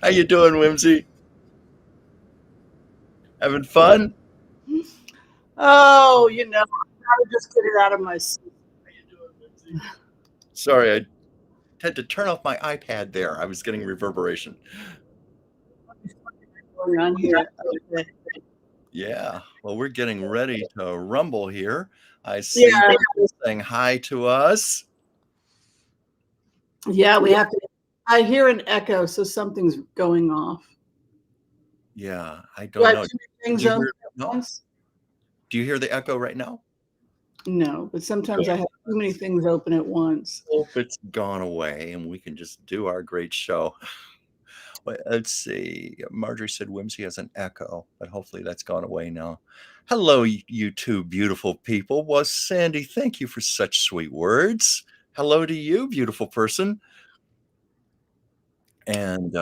How you doing, Whimsy? Having fun? Oh, I gotta just get it out of my system. How you doing, Whimsy? Sorry, I had to turn off my iPad there. I was getting reverberation. Going on here. Okay. Yeah, well, we're getting ready to rumble here. I see Yeah, people saying hi to us. yeah, we have to. I hear an echo, so something's going off. Yeah, I Do don't I have know. too many things Do you open hear, at no? once? Do you hear the echo right now? No, but sometimes Good. I have too many things open at once. Hope it's gone away and we can just do our great show. Wait, let's see. Marjorie said Whimsy has an echo, but hopefully that's gone away now. Hello, you two beautiful people. Well, Sandy, thank you for such sweet words. Hello to you, beautiful person. And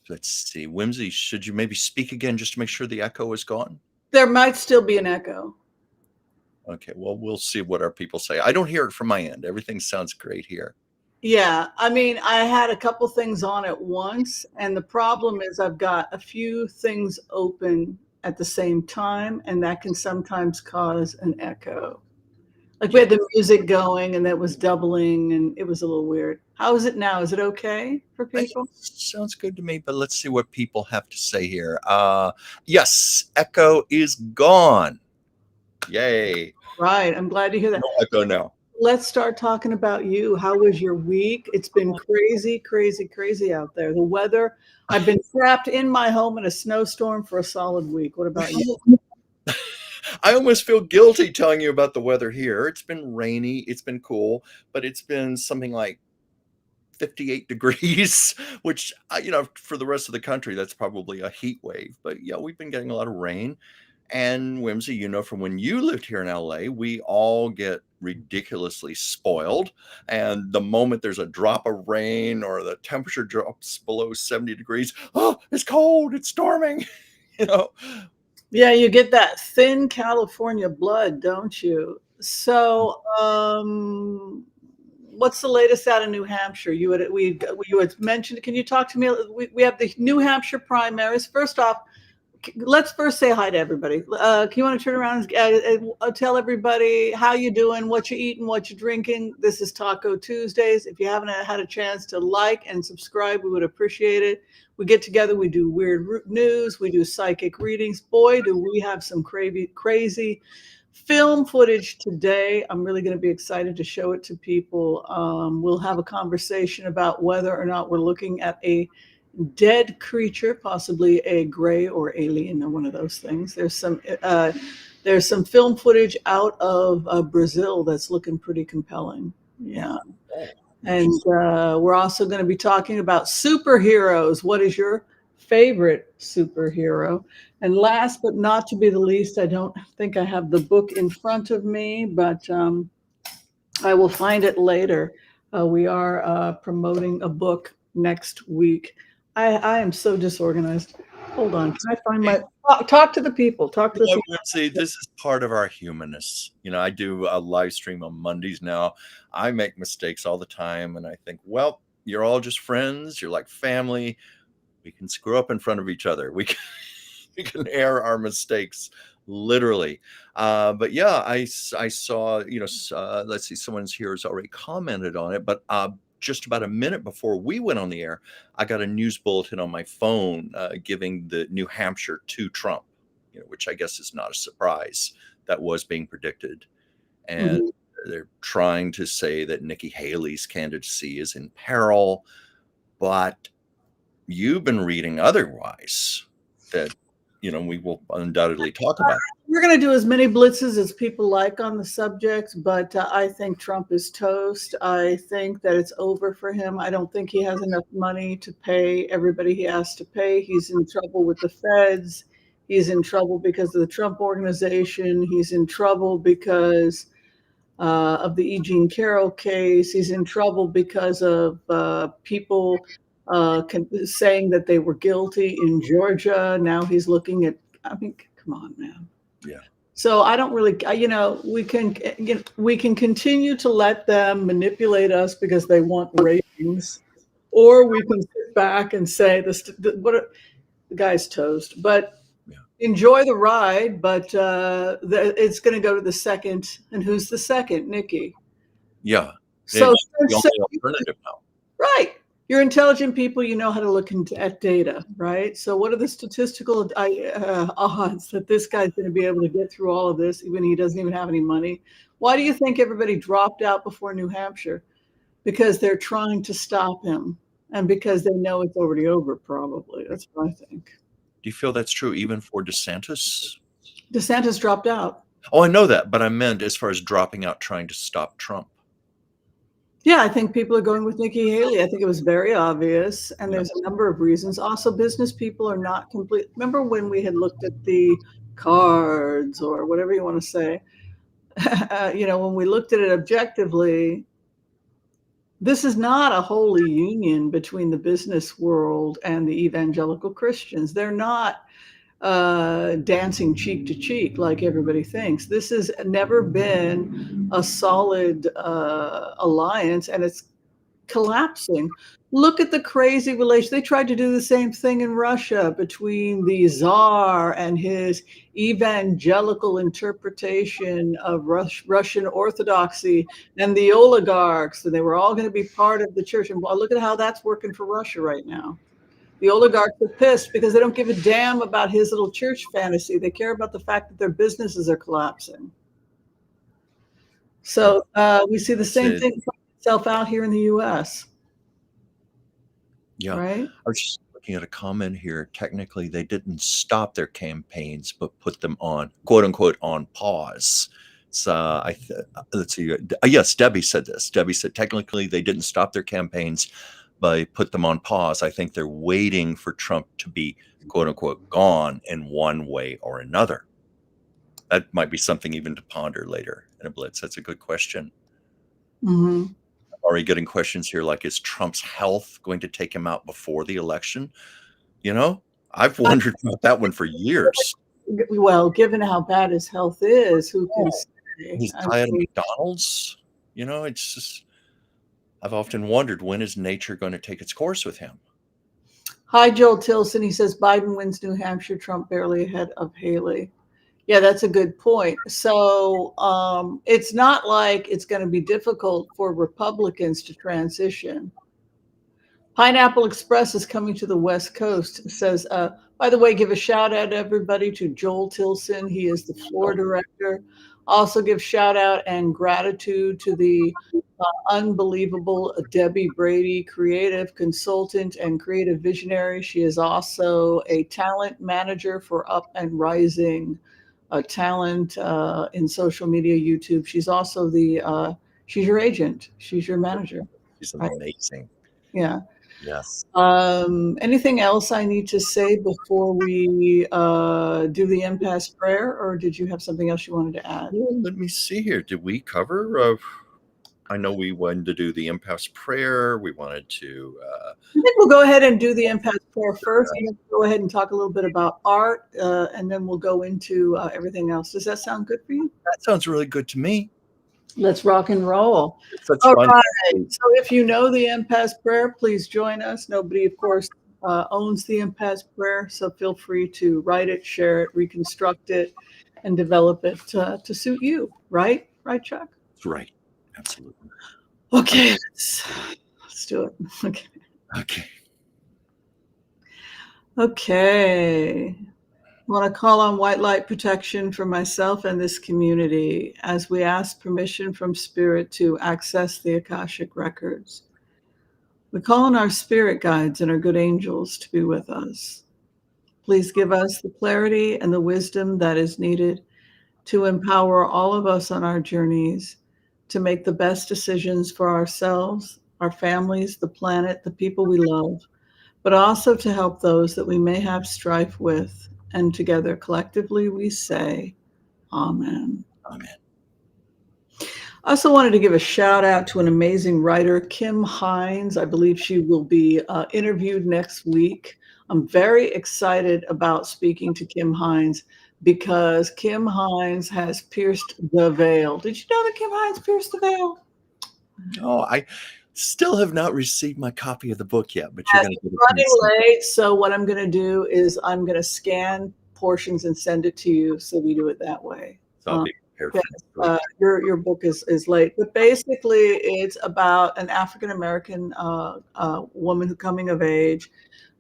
let's see. Whimsy, should you maybe speak again just to make sure the echo is gone? There might still be an echo. Okay, well, we'll see what our people say. I don't hear it from my end. Everything sounds great here. Yeah, I mean, I had a couple things on at once, and the problem is I've got a few things open at the same time, and that can sometimes cause an echo. Like we had the music going and that was doubling and it was a little weird. How is it now? Is it okay for people? Sounds good to me, but let's see what people have to say here. Yes, echo is gone. Yay. Right. I'm glad to hear that. No echo now. Let's start talking about you. How was your week? It's been crazy, crazy, crazy out there. The weather, I've been trapped in my home in a snowstorm for a solid week. What about you? I almost feel guilty telling you about the weather here. It's been rainy, it's been cool, but it's been something like 58 degrees, which, for the rest of the country, that's probably a heat wave. But yeah, we've been getting a lot of rain. And Whimsy, from when you lived here in LA, we all get ridiculously spoiled. And the moment there's a drop of rain or the temperature drops below 70 degrees, oh, it's cold, it's storming, Yeah, you get that thin California blood, don't you? So, what's the latest out of New Hampshire? You had mentioned. Can you talk to me? We have the New Hampshire primaries. First off, let's first say hi to everybody. Can you want to turn around and tell everybody how you doing, what you eating, what you drinking? This is Taco Tuesdays. If you haven't had a chance to like and subscribe, we would appreciate it. We get together, we do weird news, we do psychic readings. Boy, do we have some crazy film footage today. I'm really going to be excited to show it to people. We'll have a conversation about whether or not we're looking at a dead creature, possibly a gray or alien or one of those things. There's some film footage out of Brazil that's looking pretty compelling. Yeah. And we're also going to be talking about superheroes. What is your favorite superhero? And last but not to be the least, I don't think I have the book in front of me, but I will find it later. We are promoting a book next week. I am so disorganized. Hold on. Can I find my talk to the people? Talk to the people. See, this is part of our humanness. I do a live stream on Mondays now. I make mistakes all the time, and I think, well, you're all just friends. You're like family. We can screw up in front of each other. We can air our mistakes, literally. But yeah, I saw. Let's see, someone's here has already commented on it, but just about a minute before we went on the air, I got a news bulletin on my phone giving the New Hampshire to Trump, which I guess is not a surprise. That was being predicted. And they're trying to say that Nikki Haley's candidacy is in peril. But you've been reading otherwise, that we will undoubtedly talk about. We're going to do as many blitzes as people like on the subject, but I think Trump is toast. I think that it's over for him. I don't think he has enough money to pay everybody he has to pay. He's in trouble with the feds. He's in trouble because of the Trump Organization. He's in trouble because of the E. Jean Carroll case. He's in trouble because of people saying that they were guilty in Georgia. Now he's looking at, I mean, come on, man. Yeah. So I don't really, we can continue to let them manipulate us because they want ratings, or we can sit back and say the guy's toast. But enjoy the ride. But it's going to go to the second, and who's the second? Nikki. Yeah. So it's the only alternative now. Right. You're intelligent people. You know how to look at data, right? So what are the statistical odds that this guy's going to be able to get through all of this, even he doesn't even have any money? Why do you think everybody dropped out before New Hampshire? Because they're trying to stop him, and because they know it's already over, probably. That's what I think. Do you feel that's true even for DeSantis? DeSantis dropped out. Oh, I know that, but I meant as far as dropping out trying to stop Trump. Yeah, I think people are going with Nikki Haley. I think it was very obvious, and there's a number of reasons. Also, business people are not complete. Remember when we had looked at the cards or whatever you want to say? When we looked at it objectively, this is not a holy union between the business world and the evangelical Christians. They're not dancing cheek to cheek like everybody thinks. This has never been a solid alliance, and it's collapsing. Look at the crazy relation. They tried to do the same thing in Russia between the Tsar and his evangelical interpretation of Russian Orthodoxy and the oligarchs, and they were all going to be part of the church. And look at how that's working for Russia right now. The oligarchs are pissed because they don't give a damn about his little church fantasy. They care about the fact that their businesses are collapsing. So we see the same thing playing itself out here in the U.S. Yeah. Right? I was just looking at a comment here. Technically, they didn't stop their campaigns, but put them on, quote unquote, on pause. So let's see. Yes, Debbie said this. Debbie said technically they didn't stop their campaigns, but put them on pause. I think they're waiting for Trump to be, quote unquote, gone in one way or another. That might be something even to ponder later in a blitz. That's a good question. Mm-hmm. Already getting questions here like, is Trump's health going to take him out before the election? I've wondered about that one for years. Well, given how bad his health is, who can say? He's diet at McDonald's. It's just, I've often wondered, when is nature going to take its course with him? Hi, Joel Tilson. He says Biden wins New Hampshire, Trump barely ahead of Haley. Yeah, that's a good point. So it's not like it's going to be difficult for Republicans to transition. Pineapple Express is coming to the West Coast. It says, by the way, give a shout out everybody to Joel Tilson. He is the floor director. Also give shout out and gratitude to the unbelievable Debbie Brady, creative consultant and creative visionary. She is also a talent manager for Up and Rising talent in social media, YouTube. She's also she's your agent. She's your manager. She's amazing. Yeah. Yes. Anything else I need to say before we do the impasse prayer, or did you have something else you wanted to add? Well, let me see here. Did we cover? I know we wanted to do the impasse prayer. We wanted to. I think we'll go ahead and do the impasse prayer first, and then go ahead and talk a little bit about art, and then we'll go into everything else. Does that sound good for you? That sounds really good to me. Let's rock and roll. All right. So if you know the impasse prayer, please join us. Nobody, of course, owns the impasse prayer, so feel free to write it, share it, reconstruct it, and develop it to suit you. Right? Right, Chuck? That's right. Absolutely. Okay, let's do it. Okay. I want to call on white light protection for myself and this community as we ask permission from Spirit to access the Akashic records. We call on our spirit guides and our good angels to be with us. Please give us the clarity and the wisdom that is needed to empower all of us on our journeys to make the best decisions for ourselves, our families, the planet, the people we love, but also to help those that we may have strife with. And together, collectively, we say, Amen. Amen. I also wanted to give a shout out to an amazing writer, Kim Hines. I believe she will be interviewed next week. I'm very excited about speaking to Kim Hines because Kim Hines has pierced the veil. Did you know that Kim Hines pierced the veil? Oh, I still have not received my copy of the book yet, but you're Yes, going to it's give it to me soon. running late. So what I'm going to do is I'm going to scan portions and send it to you. So we do it that way. So I'll be prepared for Yes, next week. your book is late, but basically it's about an African American woman who coming of age,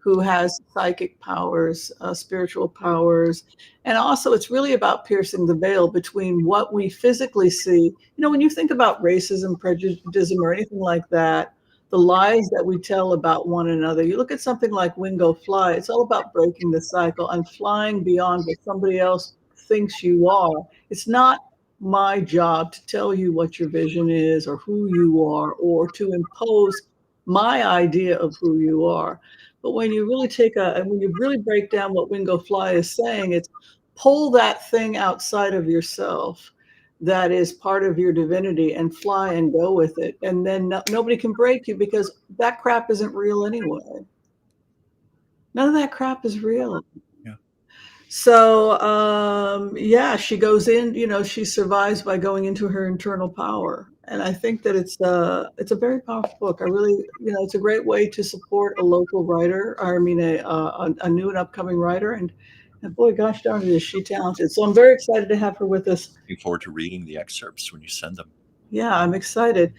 who has psychic powers, spiritual powers, and also it's really about piercing the veil between what we physically see. You know, when you think about racism, prejudice, or anything like that, the lies that we tell about one another. You look at something like Wingo Fly. It's all about breaking the cycle and flying beyond what somebody else thinks you are. It's not my job to tell you what your vision is or who you are or to impose my idea of who you are. But when you really when you really break down what Wingo Fly is saying, it's pull that thing outside of yourself that is part of your divinity and fly and go with it. And then nobody can break you because that crap isn't real anyway. None of that crap is real. Yeah. So, yeah, she goes in, you know, she survives by going into her internal power. And I think that it's a very powerful book. I really, you know, it's a great way to support a local writer, or I mean, a new and upcoming writer. And boy, gosh darn it, is she talented. So I'm very excited to have her with us. Looking forward to reading the excerpts when you send them. Yeah, I'm excited.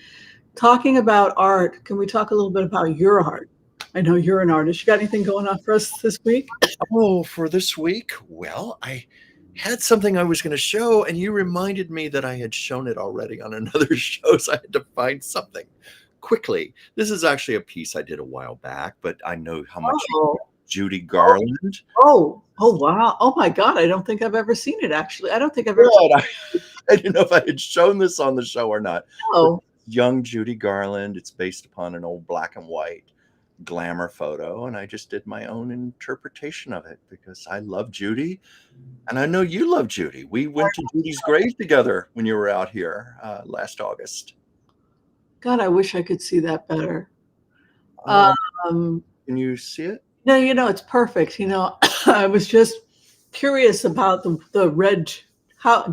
Talking about art, can we talk a little bit about your art? I know you're an artist. You got anything going on for us this week? Oh, for this week? Well, I had something I was going to show, and you reminded me that I had shown it already on another show, so I had to find something quickly. This is actually a piece I did a while back, but I know how much Oh. Judy Garland. Oh, wow. Oh my God. I don't think I've ever seen it actually. I don't think I've ever Good. I didn't know if I had shown this on the show or not. Oh, Young Judy Garland. It's based upon an old black and white glamour photo, and I just did my own interpretation of it because I love Judy, and I know you love Judy. We went to Judy's grave together when you were out here last August. God, I wish I could see that better. Can you see it? No, you know, it's perfect. You know, I was just curious about the red. How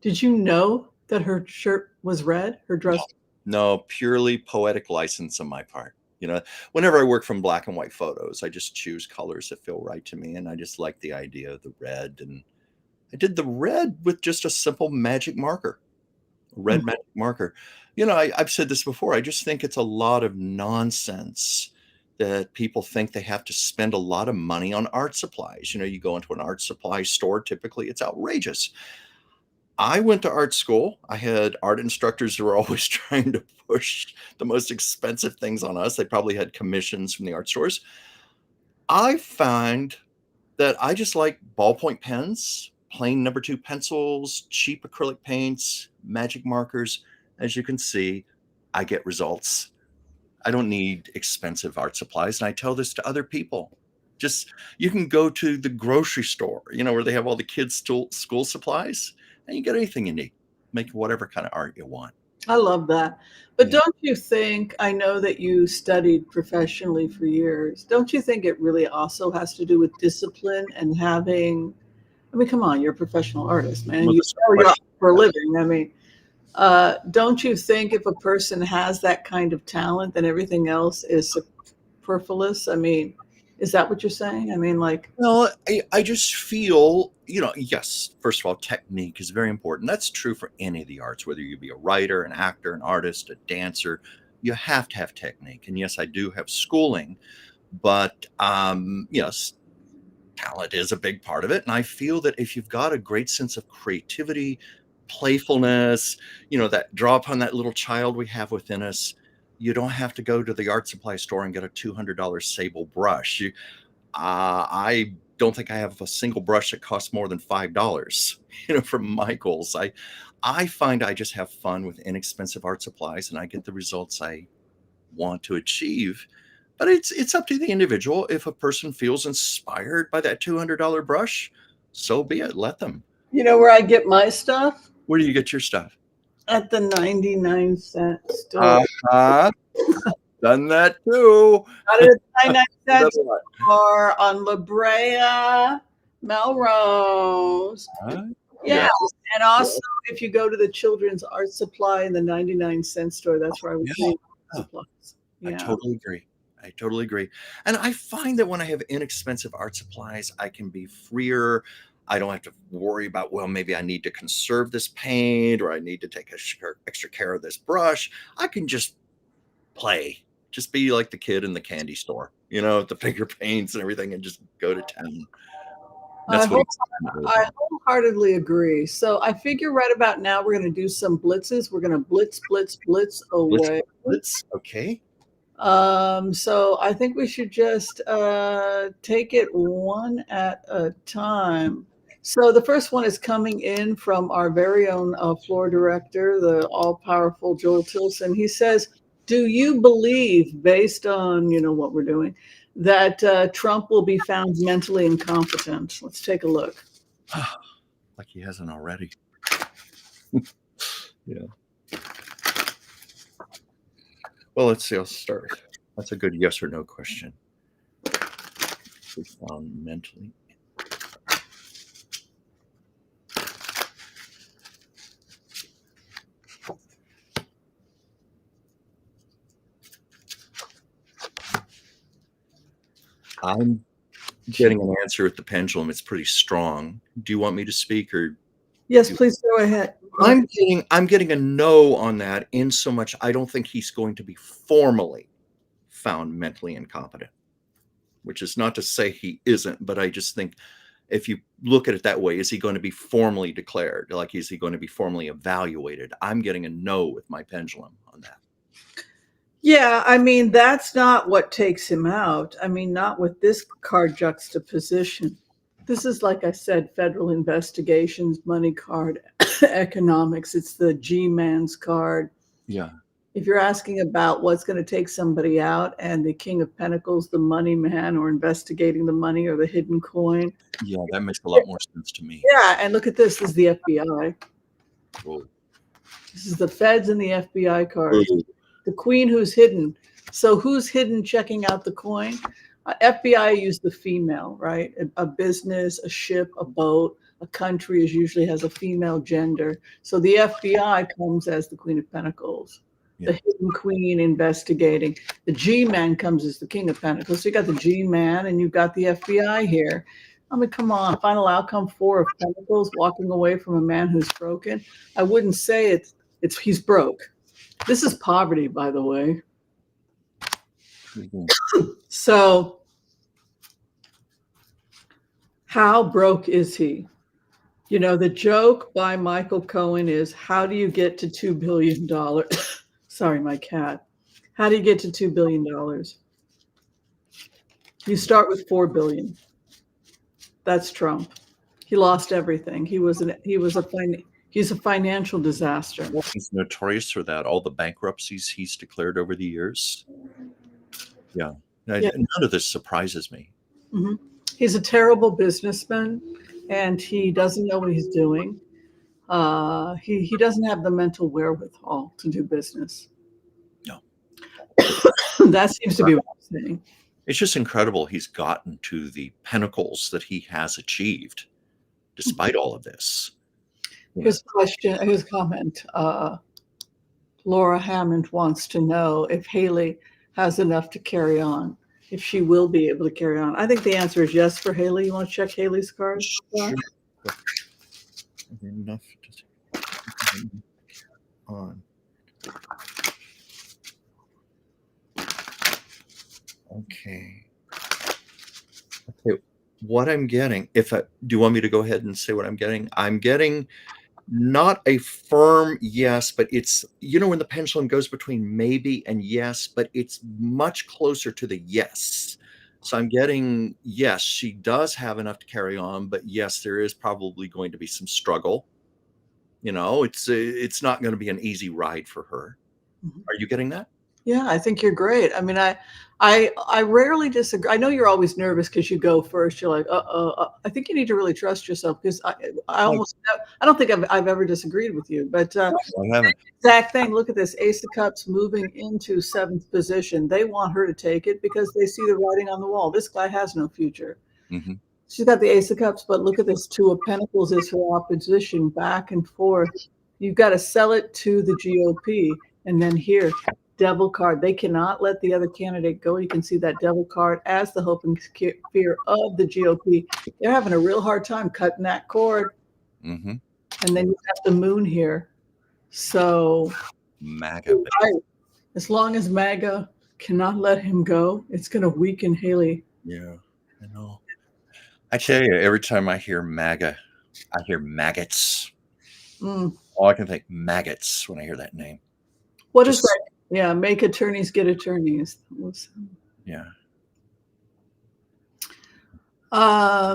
did you know that her shirt was red? Her dress? No, purely poetic license on my part. You know, whenever I work from black and white photos, I just choose colors that feel right to me, and I just like the idea of the red. And I did the red with just a simple magic marker, a red magic marker. You know, I've said this before. I just think it's a lot of nonsense that people think they have to spend a lot of money on art supplies. You know, you go into an art supply store, typically it's outrageous. I went to art school. I had art instructors who were always trying to push the most expensive things on us. They probably had commissions from the art stores. I find that I just like ballpoint pens, plain number 2 pencils, cheap acrylic paints, magic markers. As you can see, I get results. I don't need expensive art supplies. And I tell this to other people. Just, you can go to the grocery store, you know, where they have all the kids' school supplies, and you get anything you need. Make whatever kind of art you want. I love that. But Yeah. don't you think, I know that you studied professionally for years, don't you think it really also has to do with discipline and having, I mean, come on, you're a professional artist, man. Well, You this know you're question- for a living. I mean, don't you think if a person has that kind of talent, then everything else is superfluous? I mean, is that what you're saying? I mean, like, Well, I just feel, you know, yes, first of all, technique is very important. That's true for any of the arts, whether you be a writer, an actor, an artist, a dancer, you have to have technique. And yes, I do have schooling, but yes, talent is a big part of it. And I feel that if you've got a great sense of creativity, playfulness, you know, that draw upon that little child we have within us, you don't have to go to the art supply store and get a $200 sable brush. I don't think I have a single brush that costs more than $5, from Michaels. I find I just have fun with inexpensive art supplies, and I get the results I want to achieve. But it's up to the individual. If a person feels inspired by that $200 brush, so be it. Let them. You know where I get my stuff? Where do you get your stuff? At the 99-cent store. Done that too. Got it at the 99-cent store on La Brea, Melrose. Yeah. And also, if you go to the Children's Art Supply in the 99-cent store, that's where I would see supplies. I totally agree. And I find that when I have inexpensive art supplies, I can be freer. I don't have to worry about, well, maybe I need to conserve this paint, or I need to take extra care of this brush. I can just play, just be like the kid in the candy store, the finger paints and everything, and just go to town. That's I wholeheartily agree. So I figure right about now we're going to do some blitzes. We're going to blitz away. Blitz, okay. So I think we should just take it one at a time. So the first one is coming in from our very own floor director, the all-powerful Joel Tilson. He says, do you believe, based on what we're doing, that Trump will be found mentally incompetent? Let's take a look. Like he hasn't already. Yeah. Well, let's see. I'll start. That's a good yes or no question. We found mentally. I'm getting an answer at the pendulum. It's pretty strong. Do you want me to speak, or? Yes, please go ahead. I'm getting a no on that, in so much I don't think he's going to be formally found mentally incompetent, which is not to say he isn't, but I just think if you look at it that way, is he going to be formally declared? Like, is he going to be formally evaluated? I'm getting a no with my pendulum on that. Yeah, I mean, that's not what takes him out. I mean, not with this card juxtaposition. This is, like I said, federal investigations, money card, economics. It's the G-Man's card. Yeah. If you're asking about what's going to take somebody out, and the King of Pentacles, the money man, or investigating the money or the hidden coin. Yeah, that makes a lot more sense to me. Yeah, and look at this. This is the FBI. Whoa. This is the feds and the FBI card. Whoa. The queen who's hidden. So who's hidden checking out the coin? FBI use the female, right? A business, a ship, a boat, a country usually has a female gender. So the FBI comes as the Queen of Pentacles. Yeah. The hidden queen investigating. The G-Man comes as the King of Pentacles. So you got the G-Man and you've got the FBI here. I mean, come on. Final outcome, 4 of Pentacles, walking away from a man who's broken. I wouldn't say it's he's broke. This is poverty, by the way. Mm-hmm. So how broke is he? The joke by Michael Cohen is, how do you get to $2 billion? Sorry, my cat. How do you get to $2 billion? You start with $4 billion. That's Trump. He lost everything. He's a financial disaster. Well, he's notorious for that. All the bankruptcies he's declared over the years. Yeah. None of this surprises me. Mm-hmm. He's a terrible businessman, and he doesn't know what he's doing. He doesn't have the mental wherewithal to do business. No. That seems to be what I'm saying. It's just incredible he's gotten to the pinnacles that he has achieved, despite all of this. His comment, Laura Hammond wants to know if Haley has enough to carry on, if she will be able to carry on. I think the answer is yes for Haley. You want to check Haley's card? Sure. Enough to on. Okay. What I'm getting, do you want me to go ahead and say what I'm getting? I'm getting not a firm yes, but it's, when the pendulum goes between maybe and yes, but it's much closer to the yes So I'm getting, yes, she does have enough to carry on, but yes, there is probably going to be some struggle. It's not going to be an easy ride for her. Mhm. Are you getting that? Yeah, I think you're great. I mean, I rarely disagree. I know you're always nervous because you go first. You're like, I think you need to really trust yourself because Like, I don't think I've ever disagreed with you. But I haven't. exact thing. Look at this, Ace of Cups moving into seventh position. They want her to take it because they see the writing on the wall. This guy has no future. Hmm. She's got the Ace of Cups, but look at this, Two of Pentacles is her opposition, back and forth. You've got to sell it to the GOP. And then here, Devil card. They cannot let the other candidate go. You can see that Devil card as the hope and fear of the GOP. They're having a real hard time cutting that cord. Hmm. And then you have the Moon here. So MAGA. right, as long as MAGA cannot let him go, it's going to weaken Haley. Yeah, I know. I tell you, every time I hear MAGA, I hear maggots. Mm. All I can think maggots when I hear that name. What is that? Yeah, make attorneys get attorneys. Yeah.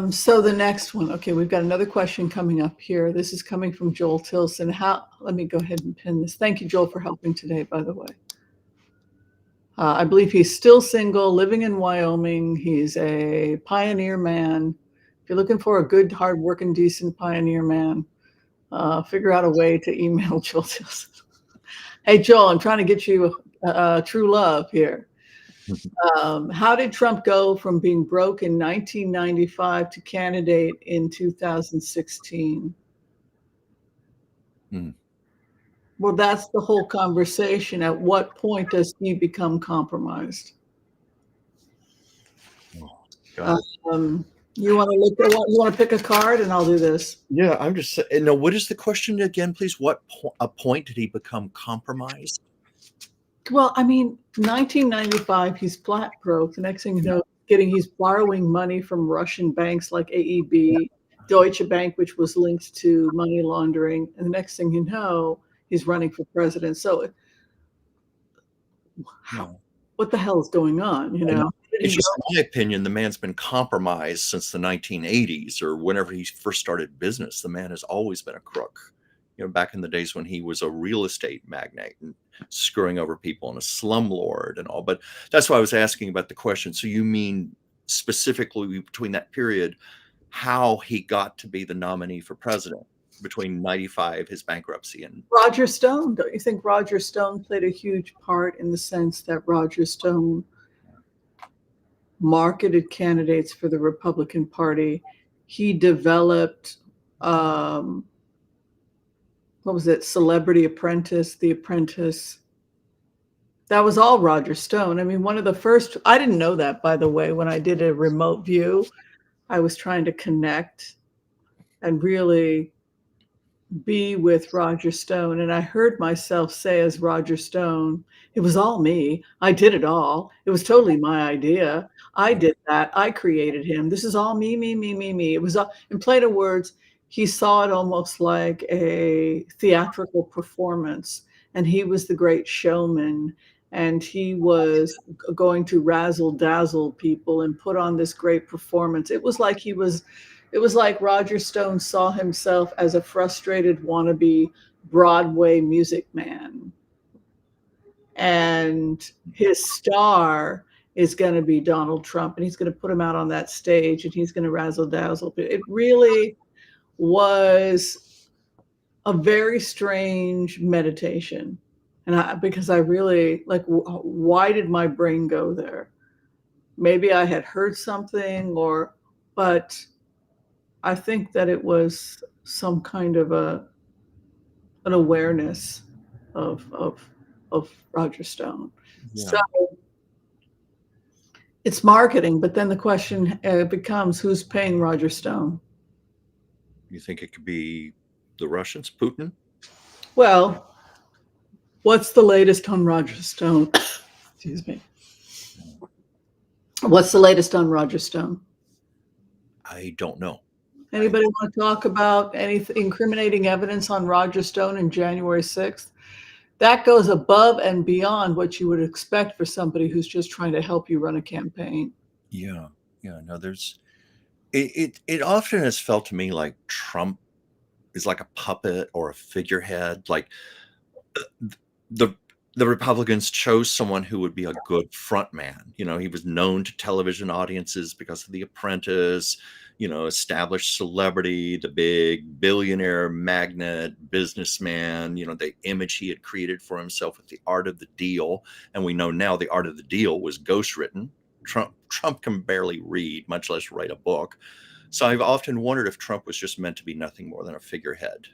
So the next one. Okay, we've got another question coming up here. This is coming from Joel Tilson. Let me go ahead and pin this. Thank you, Joel, for helping today, by the way. I believe he's still single, living in Wyoming. He's a pioneer man. If you're looking for a good, hardworking, decent pioneer man, figure out a way to email Joel Tilson. Hey, Joel, I'm trying to get you true love here. How did Trump go from being broke in 1995 to candidate in 2016? Hmm. Well, that's the whole conversation. At what point does he become compromised? Oh, God. You want to look at what you want to pick a card, and I'll do this. Yeah, I'm just saying. No, what is the question again, please? What a point did he become compromised? Well, I mean, 1995, he's flat broke. The next thing you know, he's borrowing money from Russian banks like AEB, Deutsche Bank, which was linked to money laundering. And the next thing you know, he's running for president. So what the hell is going on? It's just, in my opinion, the man's been compromised since the 1980s or whenever he first started business. The man has always been a crook. Back in the days when he was a real estate magnate and screwing over people and a slumlord and all. But that's why I was asking about the question. So you mean specifically between that period, how he got to be the nominee for president between 95, his bankruptcy, and Roger Stone? Don't you think Roger Stone played a huge part in the sense that Roger Stone marketed candidates for the Republican Party? He developed what was it? Celebrity Apprentice, The Apprentice. That was all Roger Stone. I mean, one of the first, I didn't know that, by the way, when I did a remote view, I was trying to connect and really be with Roger Stone. And I heard myself say as Roger Stone, it was all me. I did it all. It was totally my idea. I did that. I created him. This is all me, me, me, me, me. It was all, in plain of words, he saw it almost like a theatrical performance, and he was the great showman, and he was going to razzle dazzle people and put on this great performance. It was like Roger Stone saw himself as a frustrated wannabe Broadway music man, and his star is going to be Donald Trump, and he's going to put him out on that stage, and he's going to razzle dazzle. It really was a very strange meditation. And because I really why did my brain go there? Maybe I had heard something but I think that it was some kind of an awareness of Roger Stone. Yeah. So it's marketing, but then the question becomes, who's paying Roger Stone? You think it could be the Russians, Putin? Well, what's the latest on Roger Stone? Excuse me. What's the latest on Roger Stone? I don't know. Anybody want to talk about any incriminating evidence on Roger Stone in January 6th? That goes above and beyond what you would expect for somebody who's just trying to help you run a campaign. Yeah. Yeah. No, it often has felt to me like Trump is like a puppet or a figurehead. Like the the Republicans chose someone who would be a good front man. He was known to television audiences because of The Apprentice, established celebrity, the big billionaire magnate businessman, the image he had created for himself with The Art of the Deal. And we know now The Art of the Deal was ghostwritten. Trump can barely read, much less write a book. So I've often wondered if Trump was just meant to be nothing more than a figurehead,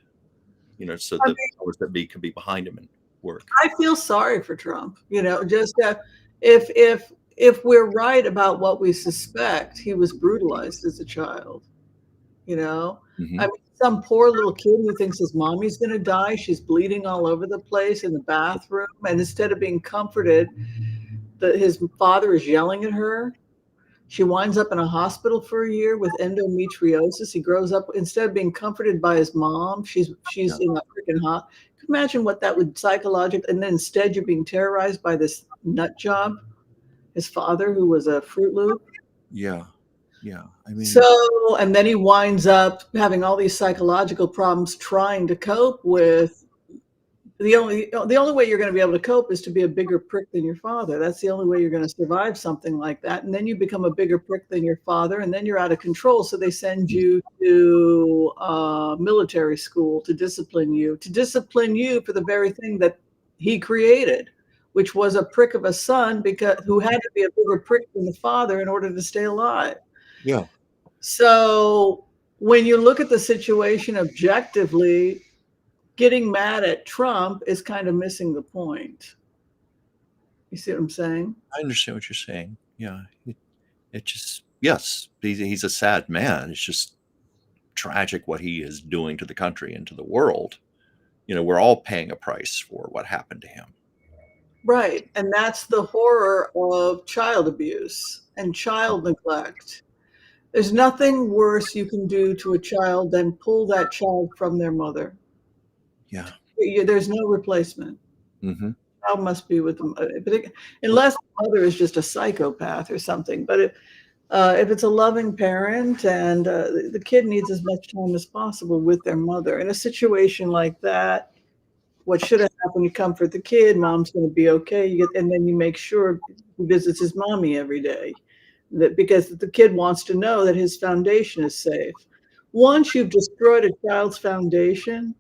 so I the mean, powers that be could be behind him and work. I feel sorry for Trump. Just if we're right about what we suspect, he was brutalized as a child. I Hmm. mean, some poor little kid who thinks his mommy's going to die. She's bleeding all over the place in the bathroom, and instead of being comforted, his father is yelling at her. She winds up in a hospital for a year with endometriosis. He grows up, instead of being comforted by his mom, she's Yeah. in a freaking hot. Can you imagine what that would psychologically, and then instead you're being terrorized by this nut job, his father, who was a Fruit Loop. Yeah. Yeah. I mean, So, and then he winds up having all these psychological problems trying to cope with the only way you're going to be able to cope is to be a bigger prick than your father. That's the only way you're going to survive something like that. And then you become a bigger prick than your father, and then you're out of control. So they send you to military school to discipline you for the very thing that he created, which was a prick of a son because who had to be a bigger prick than the father in order to stay alive. yeah. So when you look at the situation objectively, getting mad at Trump is kind of missing the point. You see what I'm saying? I understand what you're saying. Yeah. It just, yes, he's a sad man. It's just tragic what he is doing to the country and to the world. We're all paying a price for what happened to him. Right. And that's the horror of child abuse and child neglect. There's nothing worse you can do to a child than pull that child from their mother. Yeah. There's no replacement. Hmm. Child must be with them, unless the mother is just a psychopath or something. But if it's a loving parent and the kid needs as much time as possible with their mother, in a situation like that, what should have happened? You comfort the kid. Mom's going to be okay. And then you make sure he visits his mommy every day, because the kid wants to know that his foundation is safe. Once you've destroyed a child's foundation,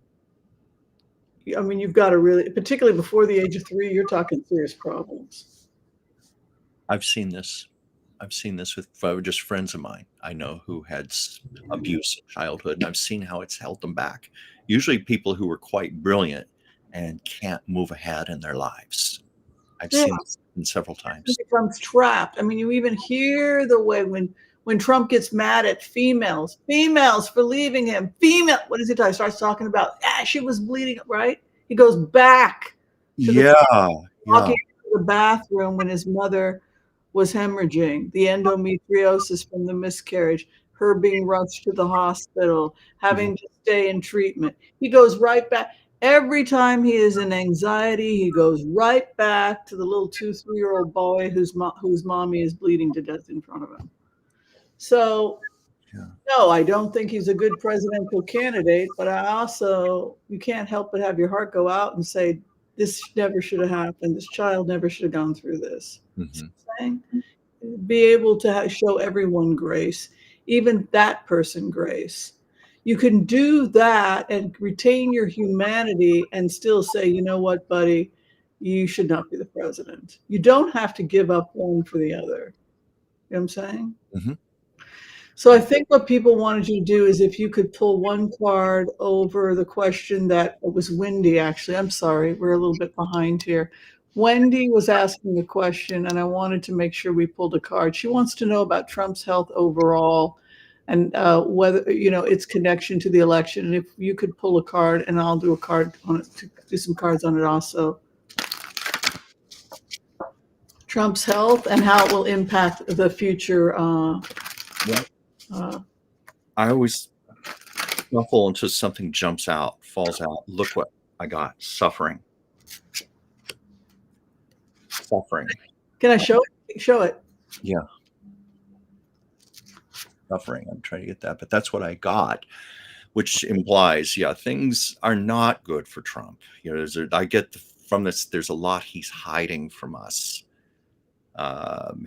I mean, you've got to really, particularly before the age of 3, you're talking serious problems. I've seen this. I've seen this with just friends of mine I know who had abuse in childhood, and I've seen how it's held them back. Usually people who were quite brilliant and can't move ahead in their lives. I've Yeah, seen this several it times. becomes trapped. I mean, you even hear the way when Trump gets mad at females for leaving him. What does he talk? He starts talking about, she was bleeding, right? He goes back to the Yeah. Yeah. walking into the bathroom when his mother was hemorrhaging, the endometriosis from the miscarriage, her being rushed to the hospital, having to stay in treatment. He goes right back. Every time he is in anxiety, he goes right back to the little 2, 3-year-old boy whose mommy is bleeding to death in front of him. So, Yeah. no, I don't think he's a good presidential candidate, but you can't help but have your heart go out and say, this never should have happened. This child never should have gone through this. Hmm. Be able to show everyone grace, even that person grace. You can do that and retain your humanity and still say, you know what, buddy, you should not be the president. You don't have to give up one for the other. You know what I'm saying? Hmm. So I think what people wanted you to do is if you could pull one card over the question that it was Wendy, actually. I'm sorry, we're a little bit behind here. Wendy was asking a question, and I wanted to make sure we pulled a card. She wants to know about Trump's health overall and whether, its connection to the election. And if you could pull a card, and I'll do a card on it, to do some cards on it also. Trump's health and how it will impact the future. Well, Uh, I always shuffle until something jumps out, falls out. Look what I got. Suffering. Suffering. can I show it? Show it. Yeah. suffering. I'm trying to get that, but that's what I got, which implies, yeah, things are not good for Trump. You know, I get from this, there's a lot he's hiding from us.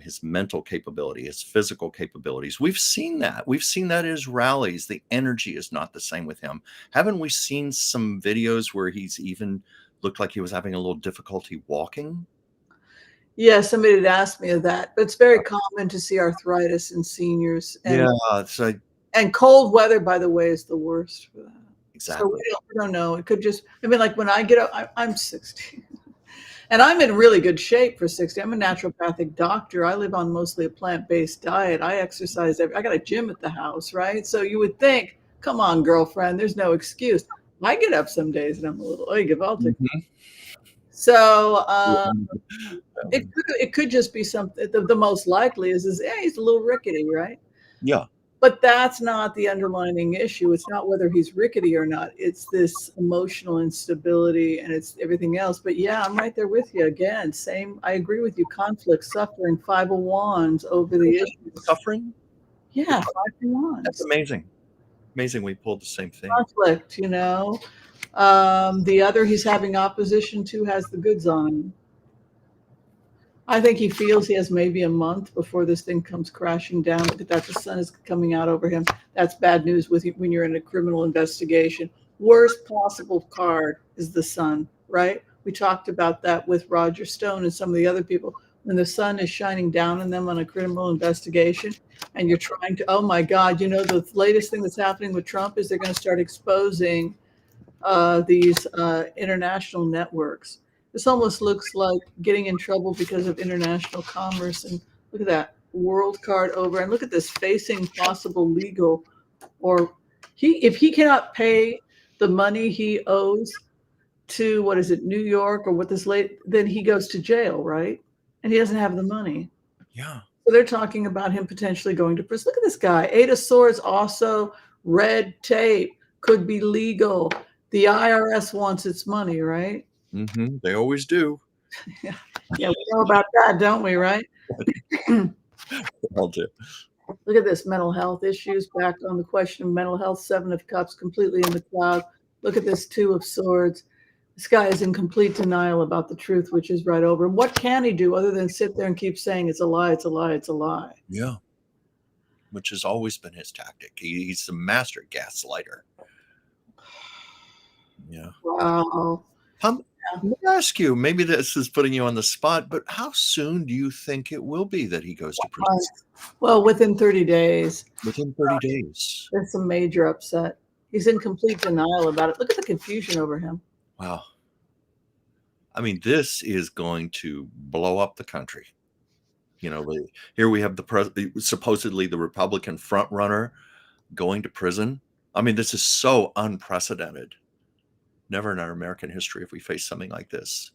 His mental capability, his physical capabilities. We've seen that. We've seen that at his rallies. The energy is not the same with him. Haven't we seen some videos where he's even looked like he was having a little difficulty walking? Yeah, somebody had asked me of that, but it's very common to see arthritis in seniors, Yeah, so and cold weather, by the way, is the worst for that. So exactly. we don't know. It could just, I mean, like when I get up, I'm 60. And I'm in really good shape for 60. I'm a naturopathic doctor. I live on mostly a plant-based diet. I exercise. I got a gym at the house, right? So you would think, come on, girlfriend, there's no excuse. I get up some days and I'm a little, oy gewaltig. Mhm. So Yeah. it could just be something. The most likely is yeah, he's a little rickety, right? Yeah. But that's not the underlying issue. It's not whether he's rickety or not. It's this emotional instability and it's everything else. But yeah, I'm right there with you again. Same. I agree with you. Conflict, suffering, 501s over the issues. Suffering? Yeah, That's 501s. amazing. Amazing we pulled the same thing. Conflict, you know. The other he's having opposition to has the goods on him. I think he feels he has maybe a month before this thing comes crashing down. Look at that. The sun is coming out over him. That's bad news with you when you're in a criminal investigation. Worst possible card is the sun, right? We talked about that with Roger Stone and some of the other people. When the sun is shining down on them on a criminal investigation and you're trying to, oh my God, you know, the latest thing that's happening with Trump is they're going to start exposing these international networks. This almost looks like getting in trouble because of international commerce. And look at that world card over. And look at this facing possible legal or if he cannot pay the money he owes to what is it, New York or what this late, then he goes to jail, right? And he doesn't have the money. Yeah. So they're talking about him potentially going to prison. Look at this guy. Eight of Swords, also red tape, could be legal. The IRS wants its money, right? Mm-hmm. They always do. Yeah, we know about that, don't we, right? I'll do. Look at this, mental health issues. Back on the question of mental health, 7 of Cups, completely in the cloud. Look at this 2 of Swords. This guy is in complete denial about the truth, which is right over him. What can he do other than sit there and keep saying it's a lie, it's a lie, it's a lie? Yeah. Which has always been his tactic. He's the master gaslighter. Yeah. Wow. Let me ask you, maybe this is putting you on the spot, but how soon do you think it will be that he goes to prison? Well, within 30 days. Within 30 days. There's some major upset. He's in complete denial about it. Look at the confusion over him. Wow. I mean, this is going to blow up the country. You know, here we have supposedly the Republican front runner going to prison. I mean, this is so unprecedented. Never in our American history have we faced something like this.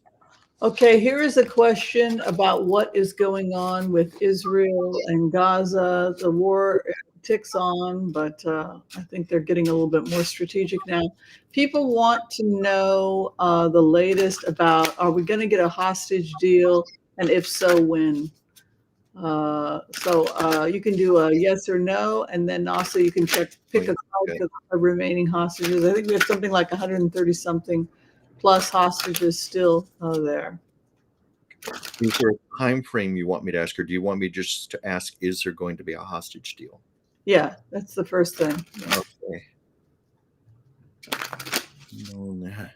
Okay, here is a question about what is going on with Israel and Gaza. The war ticks on, but I think they're getting a little bit more strategic now. People want to know the latest about, are we going to get a hostage deal? And if so, when? So you can do a yes or no, and then also you can pick a card for the remaining hostages. I think we have something like 130 something plus hostages still there. Is there a time frame you want me to ask, or do you want me just to ask, is there going to be a hostage deal? Yeah, that's the first thing. Yeah. Okay. No,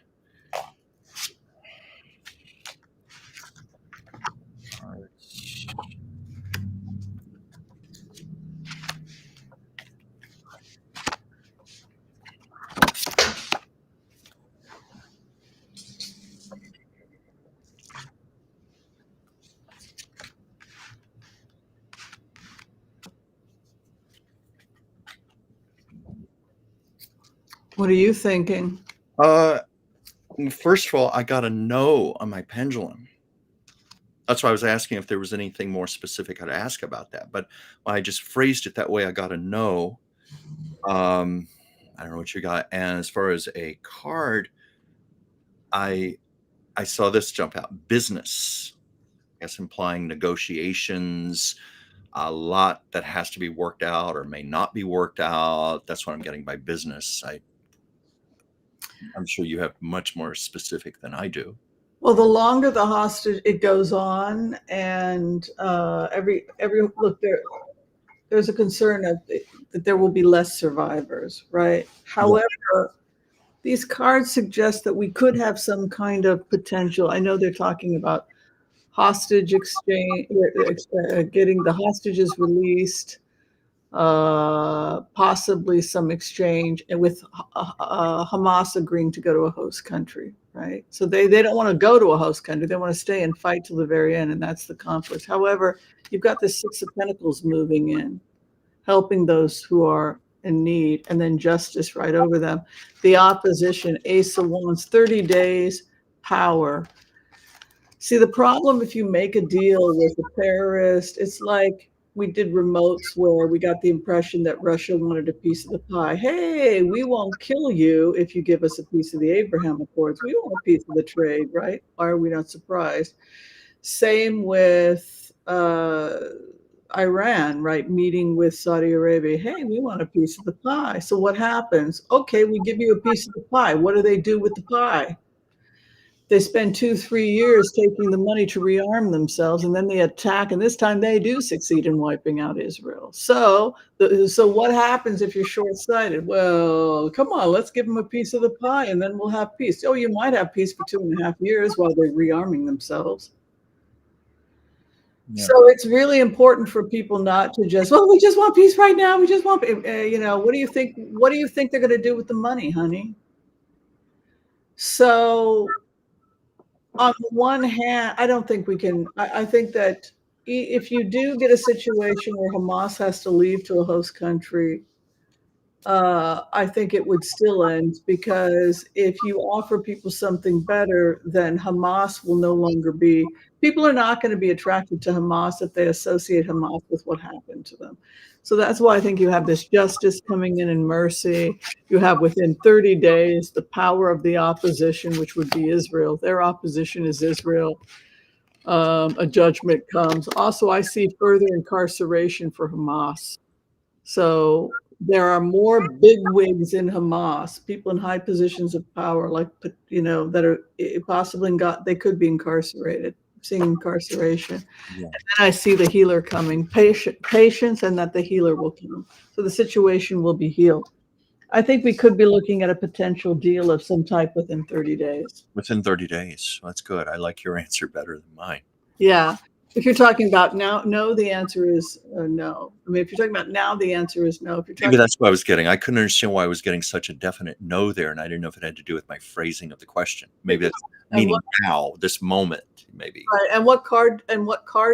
What are you thinking? First of all, I got a no on my pendulum. That's why I was asking if there was anything more specific I'd ask about that. But when I just phrased it that way, I got a no. I don't know what you got. And as far as a card, I saw this jump out. Business. I guess implying negotiations, a lot that has to be worked out or may not be worked out. That's what I'm getting by business. I'm sure you have much more specific than I do. Well, the longer the hostage it goes on, and every look there's a concern that there will be less survivors, right? Yeah. However, these cards suggest that we could have some kind of potential. I know they're talking about hostage exchange, getting the hostages released, possibly some exchange, and with Hamas agreeing to go to a host country, right? So they don't want to go to a host country. They want to stay and fight till the very end, and that's the conflict. However, you've got the Six of Pentacles moving in, helping those who are in need, and then justice right over them. The opposition, Ace of Wands, 30 days, power. See, the problem if you make a deal with a terrorist, it's like we did remotes where we got the impression that Russia wanted a piece of the pie. Hey, we won't kill you if you give us a piece of the Abraham Accords. We want a piece of the trade, right? Why are we not surprised? Same with Iran, right? Meeting with Saudi Arabia. Hey, we want a piece of the pie. So what happens? Okay, we give you a piece of the pie. What do they do with the pie? They spend 2-3 years taking the money to rearm themselves, and then they attack, and this time they do succeed in wiping out Israel. So what happens if you're short-sighted? Well, come on, let's give them a piece of the pie, and then we'll have peace. Oh, you might have peace for 2.5 years while they're rearming themselves. Yeah. So it's really important for people not to just, well, we just want peace right now. We just want, what do you think? What do you think they're going to do with the money, honey? So on the one hand, I don't think we can. I think that if you do get a situation where Hamas has to leave to a host country, I think it would still end, because if you offer people something better, then Hamas will no longer be. People are not going to be attracted to Hamas if they associate Hamas with what happened to them. So that's why I think you have this justice coming in and mercy. You have within 30 days the power of the opposition, which would be Israel. Their opposition is Israel. A judgment comes. Also, I see further incarceration for Hamas. So there are more bigwigs in Hamas, people in high positions of power, like, that are possibly they could be incarcerated. Seeing incarceration. Yeah. And then I see the healer coming, patience, and that the healer will come. So the situation will be healed. I think we could be looking at a potential deal of some type within 30 days. Within 30 days. That's good. I like your answer better than mine. Yeah. If you're talking about now, no, the answer is no. I mean, if you're talking about now, the answer is no. If you're talking, maybe that's what I was getting. I couldn't understand why I was getting such a definite no there, and I didn't know if it had to do with my phrasing of the question. Maybe that's meaning now, this moment, maybe. Right. And what card